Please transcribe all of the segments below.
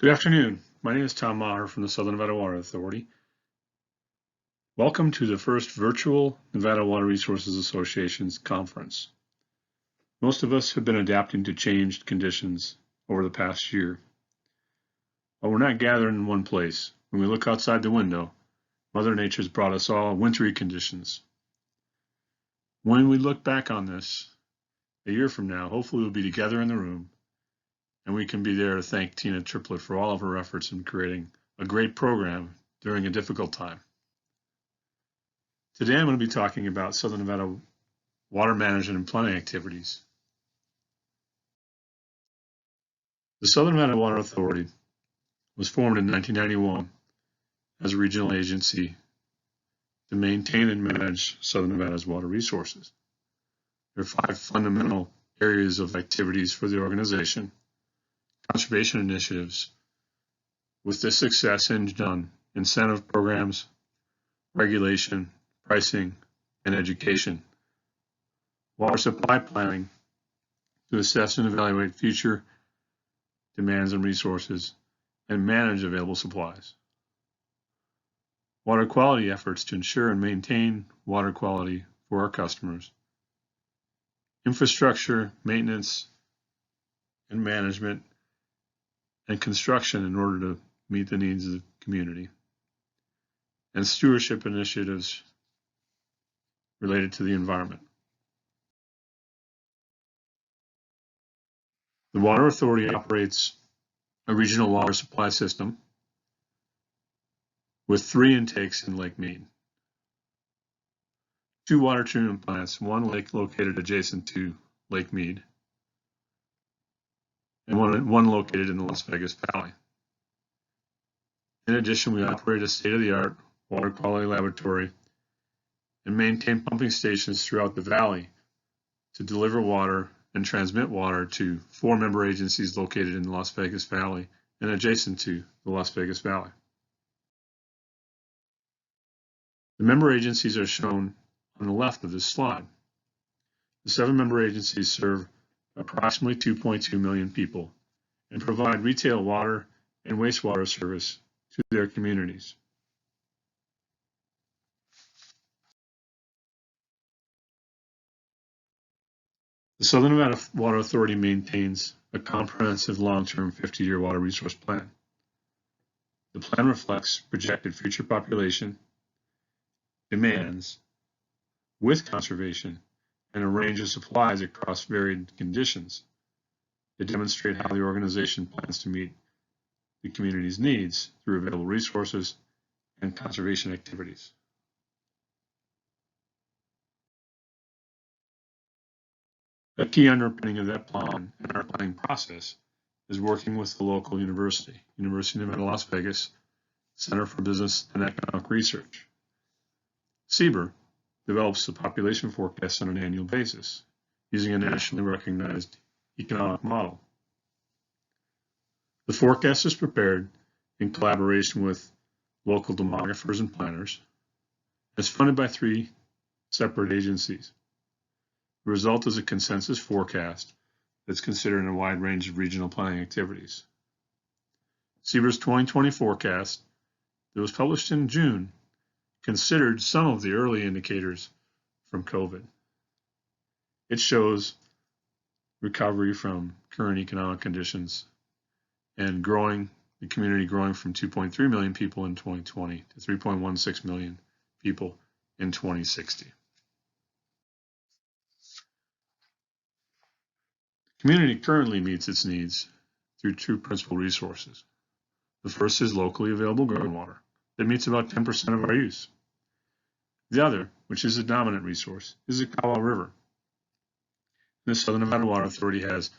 Good afternoon. My name is Tom Maher from the Southern Nevada Water Authority. Welcome to the first virtual Nevada Water Resources Association's conference. Most of us have been adapting to changed conditions over the past year. But we're not gathered in one place. When we look outside the window, Mother Nature's brought us all wintry conditions. When we look back on this a year from now, hopefully we'll be together in the room and we can be there to thank Tina Triplett for all of her efforts in creating a great program during a difficult time. Today I'm going to be talking about Southern Nevada water management and planning activities. The Southern Nevada Water Authority was formed in 1991 as a regional agency to maintain and manage Southern Nevada's water resources. There are 5 fundamental areas of activities for the organization. Conservation initiatives, with this success hinged on incentive programs, regulation, pricing, and education. Water supply planning to assess and evaluate future demands and resources and manage available supplies. Water quality efforts to ensure and maintain water quality for our customers. Infrastructure, maintenance, and management, and construction in order to meet the needs of the community. And stewardship initiatives related to the environment. The Water Authority operates a regional water supply system with 3 intakes in Lake Mead. 2 water treatment plants, one lake located adjacent to Lake Mead, and one located in the Las Vegas Valley. In addition, we operate a state-of-the-art water quality laboratory and maintain pumping stations throughout the valley to deliver water and transmit water to 4 member agencies located in the Las Vegas Valley and adjacent to the Las Vegas Valley. The member agencies are shown on the left of this slide. The 7 member agencies serve approximately 2.2 million people and provide retail water and wastewater service to their communities. The Southern Nevada Water Authority maintains a comprehensive long-term 50-year water resource plan. The plan reflects projected future population, demands, with conservation, and a range of supplies across varied conditions to demonstrate how the organization plans to meet the community's needs through available resources and conservation activities. A key underpinning of that plan and our planning process is working with the local university, University of Nevada, Las Vegas, Center for Business and Economic Research. CBER develops the population forecast on an annual basis using a nationally recognized economic model. The forecast is prepared in collaboration with local demographers and planners. It's funded by 3 separate agencies. The result is a consensus forecast that's considered in a wide range of regional planning activities. CBER's 2020 forecast that was published in June considered some of the early indicators from COVID. It shows recovery from current economic conditions and the community growing from 2.3 million people in 2020 to 3.16 million people in 2060. The community currently meets its needs through 2 principal resources. The first is locally available groundwater that meets about 10% of our use. The other, which is a dominant resource, is the Colorado River. The Southern Nevada Water Authority has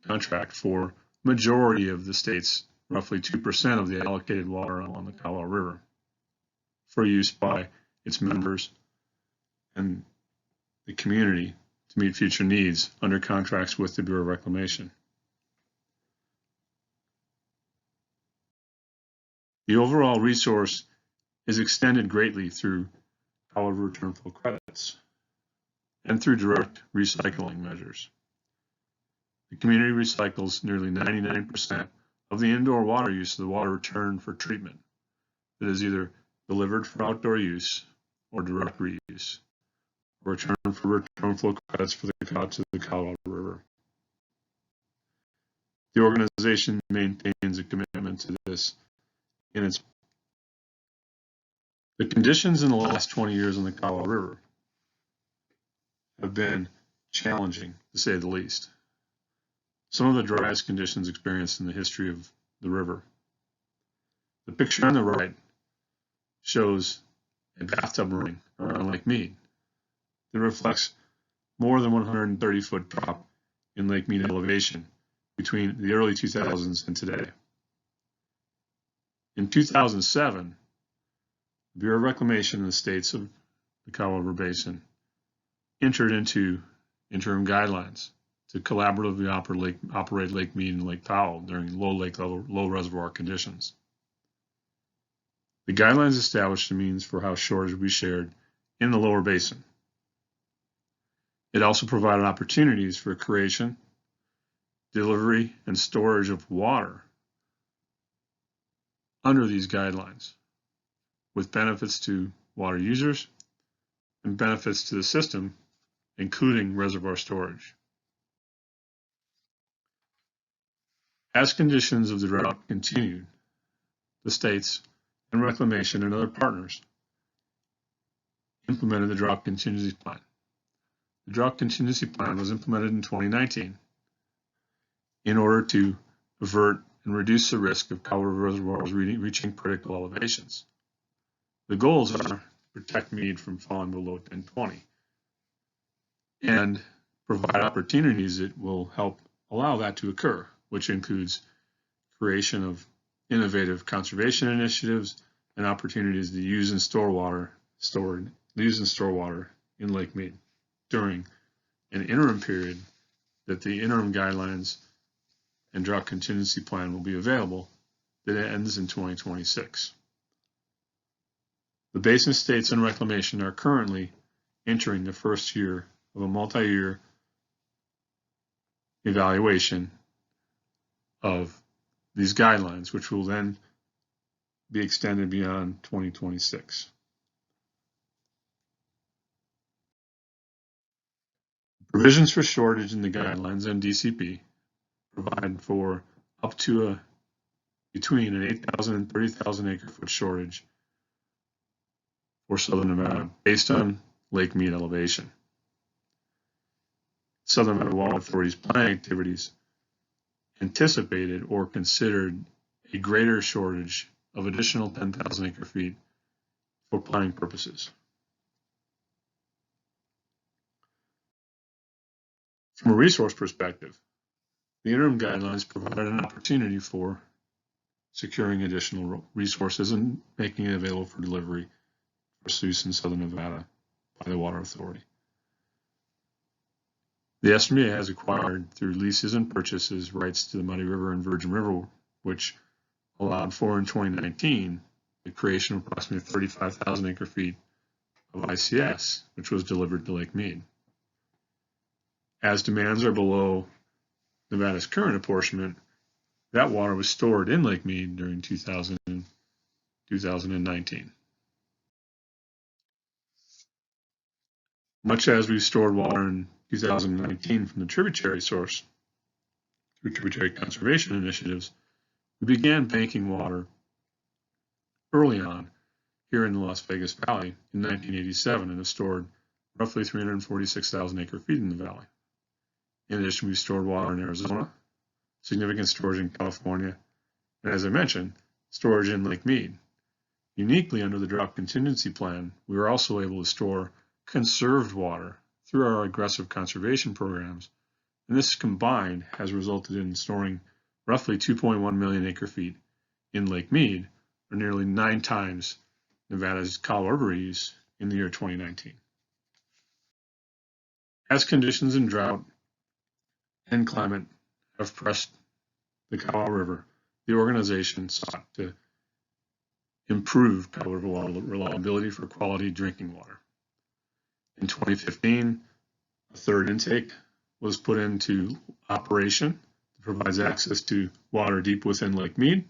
a contract for majority of the state's roughly 2% of the allocated water along the Colorado River for use by its members and the community to meet future needs under contracts with the Bureau of Reclamation. The overall resource is extended greatly through Colorado return flow credits and through direct recycling measures. The community recycles nearly 99% of the indoor water use of the water returned for treatment that is either delivered for outdoor use or direct reuse, or return flow credits to the Colorado River. The organization maintains a commitment to this in its. The conditions in the last 20 years on the Colorado River have been challenging, to say the least. Some of the driest conditions experienced in the history of the river. The picture on the right shows a bathtub ring around Lake Mead that reflects more than 130-foot drop in Lake Mead elevation between the early 2000s and today. In 2007, the Bureau of Reclamation in the states of the Colorado River Basin entered into interim guidelines to collaboratively operate Lake Mead and Lake Powell during low reservoir conditions. The guidelines established the means for how storage will be shared in the lower basin. It also provided opportunities for creation, delivery, and storage of water under these guidelines, with benefits to water users and benefits to the system, including reservoir storage. As conditions of the drought continued, the states and Reclamation and other partners implemented the Drought Contingency Plan. The Drought Contingency Plan was implemented in 2019 in order to avert and reduce the risk of Colorado reservoirs reaching critical elevations. The goals are to protect Mead from falling below 1020 and provide opportunities that will help allow that to occur, which includes creation of innovative conservation initiatives and opportunities to use and store water in Lake Mead during an interim period that the interim guidelines and drought contingency plan will be available that ends in 2026. The basin states and Reclamation are currently entering the first year of a multi-year evaluation of these guidelines, which will then be extended beyond 2026. Provisions for shortage in the guidelines and DCP provide for up to between an 8,000 and 30,000 acre foot shortage for Southern Nevada based on Lake Mead elevation. Southern Nevada Water Authority's planning activities anticipated or considered a greater shortage of additional 10,000 acre feet for planning purposes. From a resource perspective, the interim guidelines provided an opportunity for securing additional resources and making it available for delivery for use in Southern Nevada by the Water Authority. The SMBA has acquired, through leases and purchases, rights to the Muddy River and Virgin River, which allowed for in 2019 the creation of approximately 35,000 acre feet of ICS, which was delivered to Lake Mead. As demands are below Nevada's current apportionment, that water was stored in Lake Mead during 2019. Much as we stored water in 2019 from the tributary source through tributary conservation initiatives, we began banking water early on here in the Las Vegas Valley in 1987 and have stored roughly 346,000 acre feet in the valley. In addition, we stored water in Arizona, significant storage in California, and as I mentioned, storage in Lake Mead. Uniquely under the Drought Contingency Plan, we were also able to store conserved water through our aggressive conservation programs, and this combined has resulted in storing roughly 2.1 million acre feet in Lake Mead, or nearly 9 times Nevada's Colorado River use in the year 2019. As conditions in drought and climate have pressed the Colorado River, the organization sought to improve Colorado River water reliability for quality drinking water. In 2015, a third intake was put into operation It provides access to water deep within Lake Mead.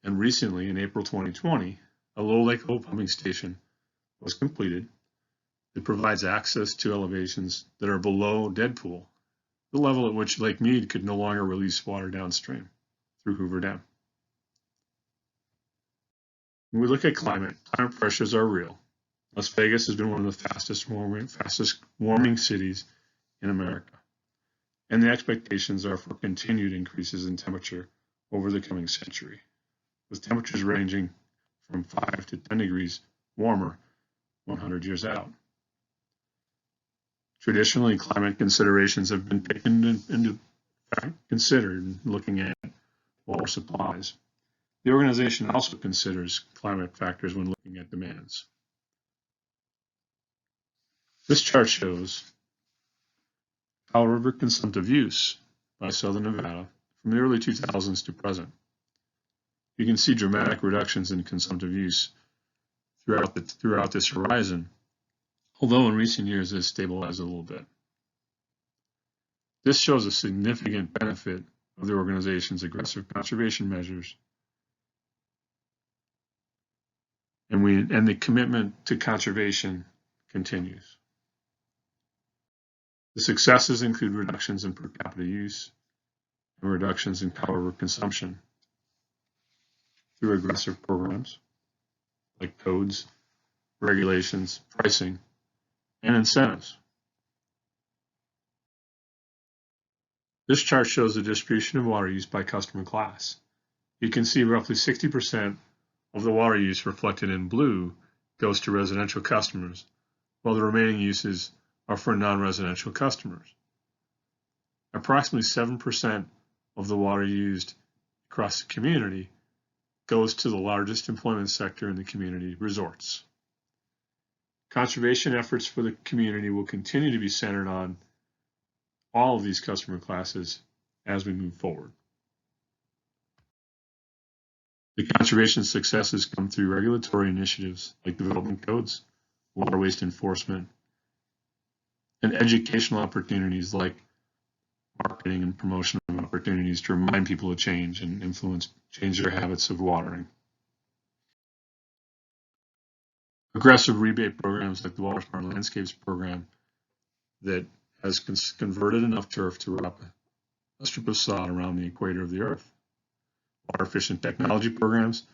And recently, in April 2020, a low lake hole pumping station was completed. It provides access to elevations that are below dead pool, the level at which Lake Mead could no longer release water downstream through Hoover Dam. When we look at climate pressures are real. Las Vegas has been one of the fastest warming cities in America, and the expectations are for continued increases in temperature over the coming century, with temperatures ranging from 5 to 10 degrees warmer 100 years out. Traditionally, climate considerations have been taken into considered in looking at water supplies. The organization also considers climate factors when looking at demands. This chart shows Powell River consumptive use by Southern Nevada from the early 2000s to present. You can see dramatic reductions in consumptive use throughout this horizon, although in recent years it has stabilized a little bit. This shows a significant benefit of the organization's aggressive conservation measures, and the commitment to conservation continues. The successes include reductions in per capita use and reductions in Powell River consumption through aggressive programs like codes, regulations, pricing, and incentives. This chart shows the distribution of water use by customer class. You can see roughly 60% of the water use reflected in blue goes to residential customers, while the remaining uses are for non-residential customers. Approximately 7% of the water used across the community goes to the largest employment sector in the community, resorts. Conservation efforts for the community will continue to be centered on all of these customer classes as we move forward. The conservation successes come through regulatory initiatives like development codes, water waste enforcement, and educational opportunities like marketing and promotion of opportunities to remind people of change and change their habits of watering. Aggressive rebate programs like the Water Smart Landscapes program that has converted enough turf to wrap a strip of sod around the equator of the earth. Water efficient technology programs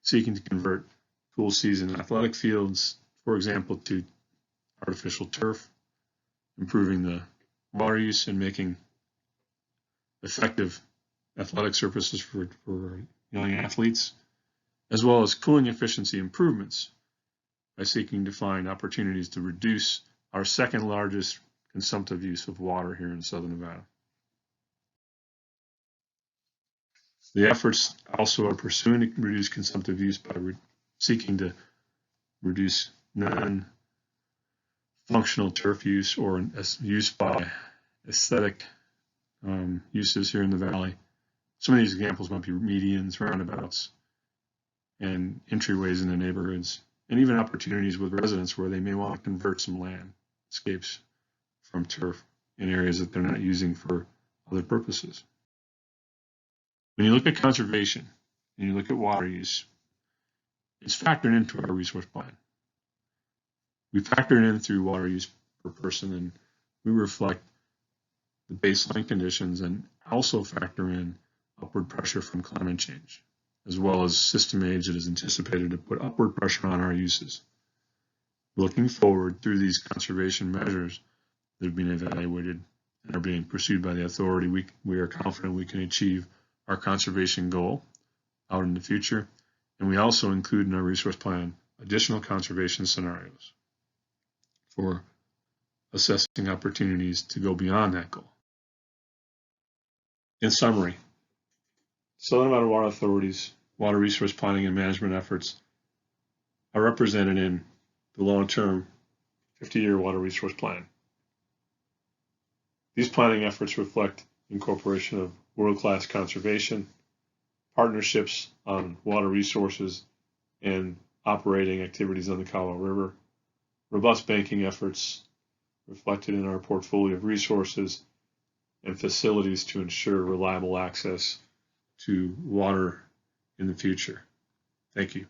seeking to convert cool season athletic fields, for example, to artificial turf, improving the water use and making effective athletic surfaces for young athletes, as well as cooling efficiency improvements by seeking to find opportunities to reduce our second largest consumptive use of water here in Southern Nevada. The efforts also are pursuing to reduce consumptive use by seeking to reduce non-functional turf use or use by aesthetic uses here in the valley. Some of these examples might be medians, roundabouts, and entryways in the neighborhoods, and even opportunities with residents where they may want to convert some landscapes from turf in areas that they're not using for other purposes. When you look at conservation and you look at water use, it's factored into our resource plan. We factor it in through water use per person, and we reflect the baseline conditions and also factor in upward pressure from climate change, as well as system age that is anticipated to put upward pressure on our uses. Looking forward through these conservation measures that have been evaluated and are being pursued by the authority, we are confident we can achieve our conservation goal out in the future, and we also include in our resource plan additional conservation scenarios for assessing opportunities to go beyond that goal. In summary, Southern Nevada Water Authority's water resource planning and management efforts are represented in the long-term 50-year water resource plan. These planning efforts reflect incorporation of world-class conservation, partnerships on water resources and operating activities on the Colorado River, robust banking efforts reflected in our portfolio of resources, and facilities to ensure reliable access to water in the future. Thank you.